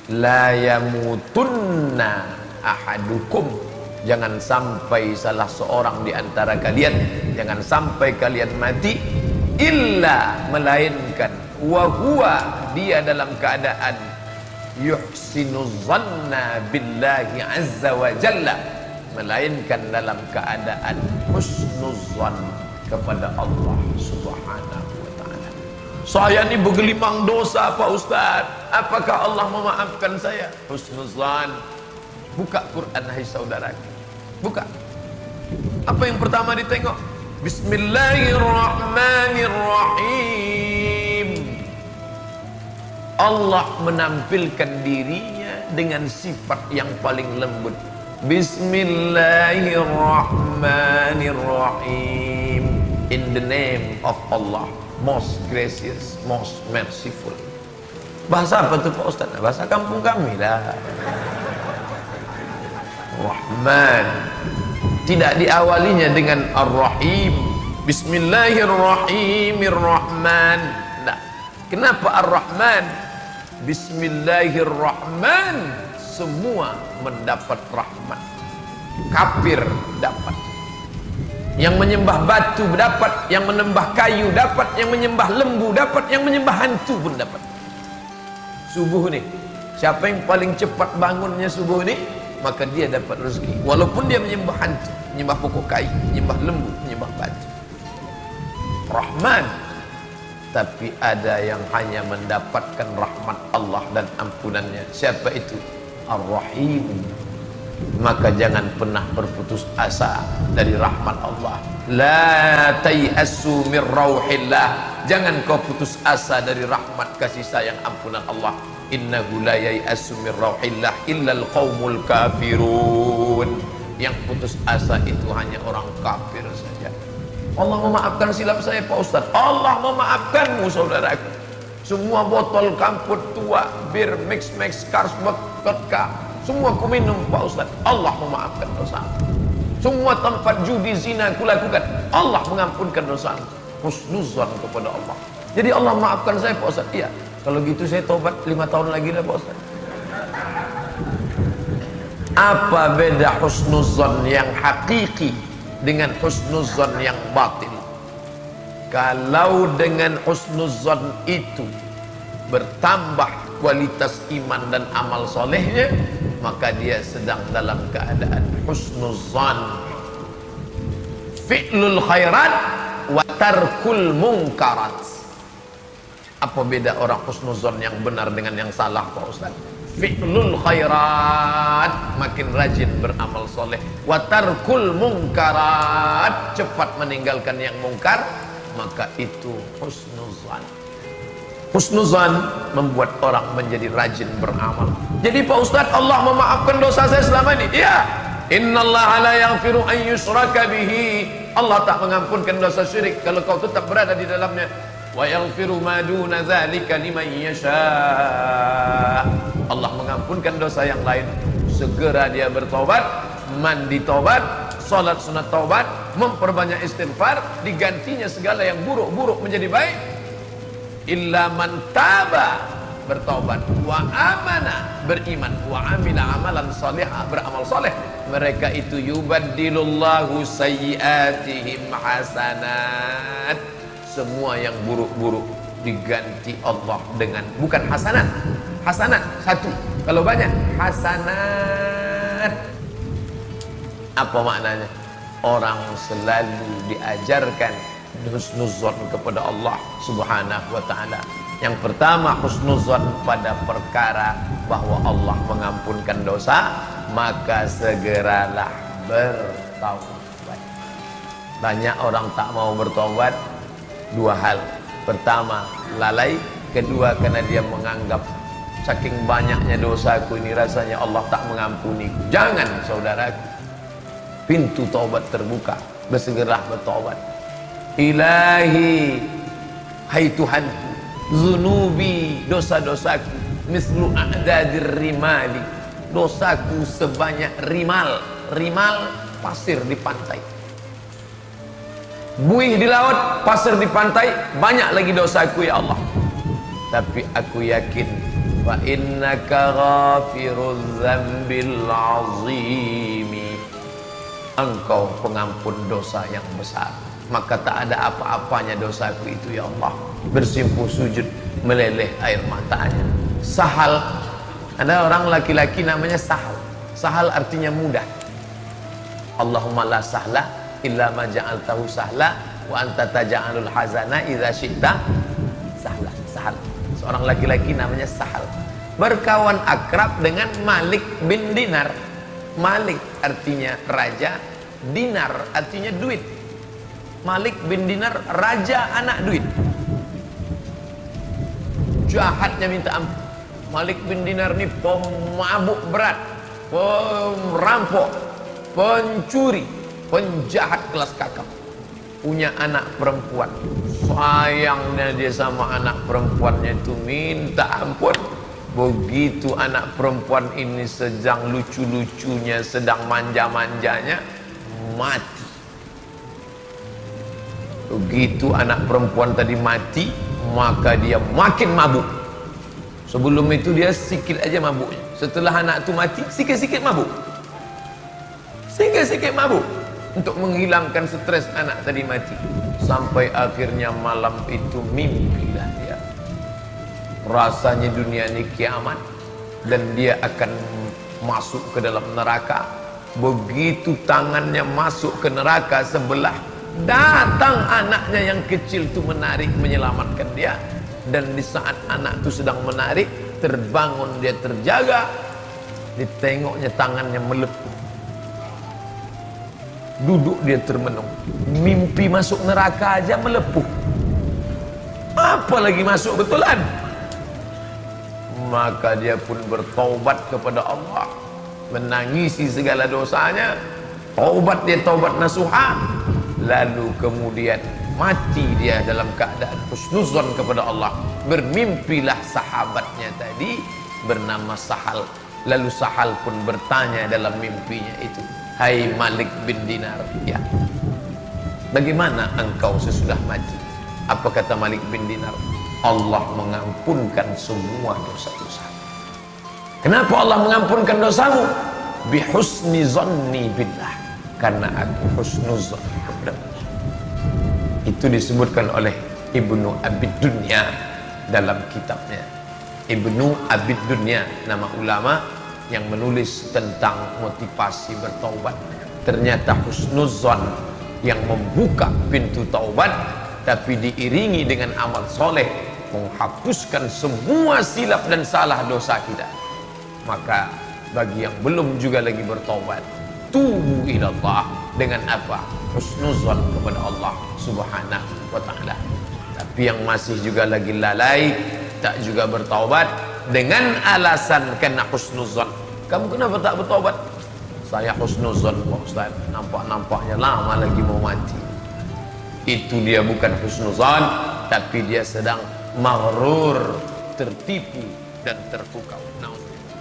La yamutunna ahadukum, jangan sampai salah seorang di antara kalian, jangan sampai kalian mati, illa, melainkan, wa huwa, dia dalam keadaan yuhsinu zanna billahi azza wa jalla, melainkan dalam keadaan husnuzan kepada Allah subhanahu wa ta'ala. Saya ini bergelimang dosa Pak Ustaz, apakah Allah memaafkan saya? Husnuzan. Buka Quran hai saudara, buka. Apa yang pertama ditengok? Bismillahirrahmanirrahim. Allah menampilkan dirinya dengan sifat yang paling lembut. Bismillahirrahmanirrahim. In the name of Allah, most gracious, most merciful. Bahasa apa itu Pak Ustaz? Bahasa kampung kami lah. Rahman. Tidak diawalinya dengan Ar-Rahim. Bismillahirrahmanirrahim. Nah, kenapa Ar-Rahman? Bismillahirrahman, semua mendapat rahmat. Kafir dapat, yang menyembah batu dapat, yang menyembah kayu dapat, yang menyembah lembu dapat, yang menyembah hantu pun dapat. Subuh nih, siapa yang paling cepat bangunnya subuh nih, maka dia dapat rezeki, walaupun dia menyembah hantu, menyembah pokok kayu, menyembah lembu, menyembah batu. Rahman. Tapi ada yang hanya mendapatkan rahmat Allah dan ampunannya. Siapa itu? Ar-Rahim. Maka jangan pernah berputus asa dari rahmat Allah. La tay'asu min rauhillah. Jangan kau putus asa dari rahmat kasih sayang ampunan Allah. Innahu la yai'asu min rauhillah illal qaumul kafirun. Yang putus asa itu hanya orang kafir saja. Allah memaafkan silap saya Pak Ustaz. Allah memaafkanmu saudaraku. Semua botol kamput tua, bir, mix, Carlsberg, vodka, semua ku minum Pak Ustaz. Allah memaafkan dosa. Semua tempat judi, zina ku lakukan, Allah mengampunkan dosa. Husnuzan kepada Allah. Jadi Allah maafkan saya Pak Ustaz. Iya. Kalau gitu saya tobat 5 tahun lagi lah Pak Ustaz. Apa beda husnuzan yang hakiki dengan husnuzan yang batil? Kalau dengan husnuzan itu bertambah kualitas iman dan amal solehnya, maka dia sedang dalam keadaan husnuzan. Fi'lul khairat wa tarkul munkarat. Apa beda orang husnuzan yang benar dengan yang salah Pak Ustaz? Fi'lul khairat, makin rajin beramal soleh. Wa tarkul munkarat, cepat meninggalkan yang mungkar, maka itu husnuzan. Husnuzan membuat orang menjadi rajin beramal. Jadi Pak Ustaz, Allah memaafkan dosa saya selama ini? Iya. Innallaha la yaghfiru an yushraka bihi. Allah tak mengampunkan dosa syirik kalau kau tetap berada di dalamnya. Wa yaghfiru ma duna dzalika liman yasha. Allah mengampunkan dosa yang lain. Segera dia bertobat, mandi tobat, salat sunat taubat, memperbanyak istighfar, digantinya segala yang buruk-buruk menjadi baik. Illa man taba, bertobat, wa amana, beriman, wa amila amalan salihah, beramal saleh. Mereka itu yubaddilullahu sayyiatihim hasanat. Semua yang buruk-buruk diganti Allah dengan, bukan hasanat. Hasanat satu, kalau banyak hasanat. Apa maknanya? Orang selalu diajarkan husnuzan kepada Allah subhanahu wa ta'ala. Yang pertama husnuzan pada perkara bahwa Allah mengampunkan dosa, maka segeralah bertaubat. Banyak orang tak mau bertobat, dua hal. Pertama, lalai. Kedua, karena dia menganggap saking banyaknya dosaku ini rasanya Allah tak mengampuni. Jangan saudaraku, pintu taubat terbuka, bersegeralah bertobat. Ilahi, hai Tuhanku, zunubi, dosa-dosaku, mislu a'dadir rimali, dosaku sebanyak rimal. Rimal, pasir di pantai. Buih di laut, pasir di pantai, banyak lagi dosaku ya Allah. Tapi aku yakin fa innaka ghafiruz dzambil azimi, engkau pengampun dosa yang besar, maka tak ada apa-apanya dosaku itu ya Allah. Bersimpuh sujud, meleleh air matanya. Sahal, ada orang laki-laki namanya Sahal. Sahal artinya mudah. Allahumma la sahla illa ma ja'altahu sahla wa anta taj'alul hazana idza syi'ta sahla. Sahal, seorang laki-laki namanya Sahal, berkawan akrab dengan Malik bin Dinar. Malik artinya raja, dinar artinya duit. Malik bin Dinar raja anak duit. Jahatnya minta ampun. Malik bin Dinar ini pemabuk berat, perampok, pencuri, penjahat kelas kakap. Punya anak perempuan, sayangnya dia sama anak perempuannya itu minta ampun. Begitu anak perempuan ini sedang lucu-lucunya, sedang manja-manjanya, mati. Begitu anak perempuan tadi mati, maka dia makin mabuk. Sebelum itu dia sikit aja mabuknya. Setelah anak itu mati, sikit-sikit mabuk. Sikit-sikit mabuk untuk menghilangkan stres anak tadi mati. Sampai akhirnya malam itu mimpilah dia. Rasanya dunia ini kiamat dan dia akan masuk ke dalam neraka. Begitu tangannya masuk ke neraka sebelah, datang anaknya yang kecil itu menarik menyelamatkan dia. Dan di saat anak itu sedang menarik, terbangun dia terjaga, ditengoknya tangannya melepuh. Duduk dia termenung. Mimpi masuk neraka aja melepuh, apalagi masuk betulan. Maka dia pun bertaubat kepada Allah, menangisi segala dosanya. Taubat dia, taubat nasuha. Lalu kemudian mati dia dalam keadaan husnuzon kepada Allah. Bermimpilah sahabatnya tadi bernama Sahal. Lalu Sahal pun bertanya dalam mimpinya itu, hai Malik bin Dinar, ya, bagaimana engkau sesudah mati? Apa kata Malik bin Dinar? Allah mengampunkan semua dosa-dosa. Kenapa Allah mengampunkan dosamu? Bihusni zanni billah, karena aku husnuzon kepada Allah. Itu disebutkan oleh Ibnu Abid Dunya dalam kitabnya. Ibnu Abid Dunya, nama ulama yang menulis tentang motivasi bertaubat. Ternyata husnuzon yang membuka pintu taubat, tapi diiringi dengan amal soleh, menghapuskan semua silap dan salah dosa kita. Maka bagi yang belum juga lagi bertaubat, tubu ilallah dengan apa? Husnuzon kepada Allah subhanahu wa ta'ala. Tapi yang masih juga lagi lalai, tak juga bertaubat dengan alasan kena husnuzon. Kamu kenapa tak bertaubat? Saya husnuzon Pak Ustaz, nampak-nampaknya lama lagi mau mati. Itu dia bukan husnuzon, tapi dia sedang maghrur, tertipu dan terpukau. Naudzubillah.